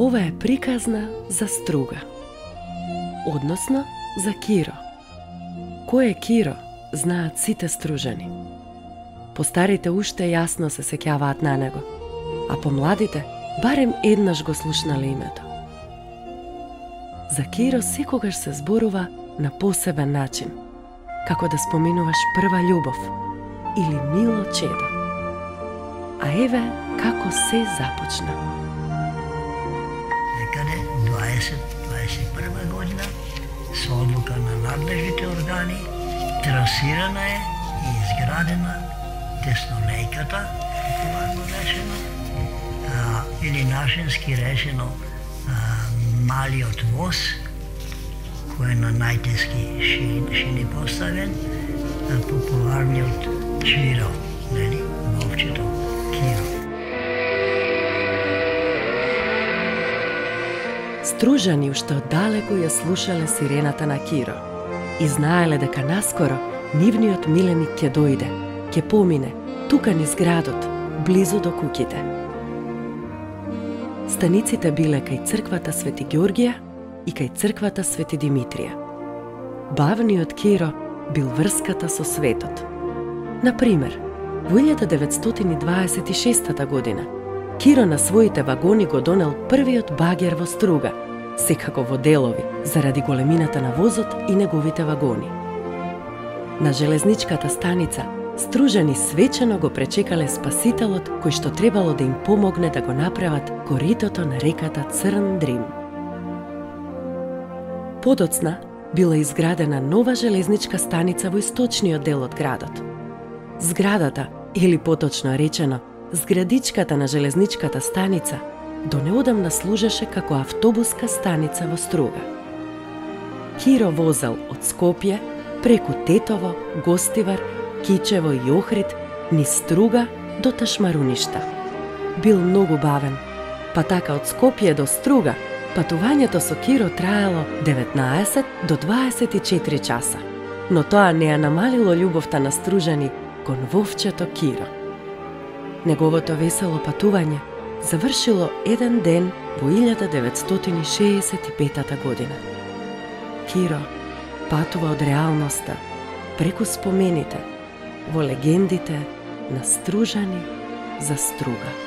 Ова е приказна за Струга, односно за Киро. Кој е Киро, знаат сите стружани. Постарите уште јасно се сеќаваат на него, а помладите барем еднаш го слушнале името. За Киро секогаш се зборува на посебен начин, како да споминуваш прва љубов или мило чедо. А еве како се започна. Некаде 20-21 година со одлука на надлежните органи трасирана е и изградена теснолејката, популарно речено, или нашински речено малиот воз, кој е на најтески шини поставен, популарниот чвиро, нели, вовчето, Киро. Стружани уште оддалеку ја слушале сирената на Киро и знаеле дека наскоро нивниот миленик ќе дојде, ќе помине, тука низ градот, близу до куќите. Станиците биле кај црквата Свети Ѓоргија и кај црквата Свети Димитрија. Бавниот Киро бил врската со светот. Например, во 1926 година Киро на своите вагони го донел првиот багер во Струга, секако во делови, заради големината на возот и неговите вагони. На железничката станица стружани свечено го пречекале спасителот кој што требало да им помогне да го направат коритото на реката Црн Дрим. Подоцна била изградена нова железничка станица во источниот дел од градот. Зградата, или поточно речено, зградичката на железничката станица, до неодамна служеше како автобуска станица во Струга. Киро возел од Скопје, преку Тетово, Гостивар, Кичево и Охрид, низ Струга до Ташмаруништа. Бил многу бавен, па така од Скопје до Струга патувањето со Киро траело 19 до 24 часа, но тоа не ја намалило љубовта на стружани кон вовчето Киро. Неговото весело патување завршило еден ден во 1965 година. Киро патува од реалноста, преку спомените, во легендите на Стружани за Струга.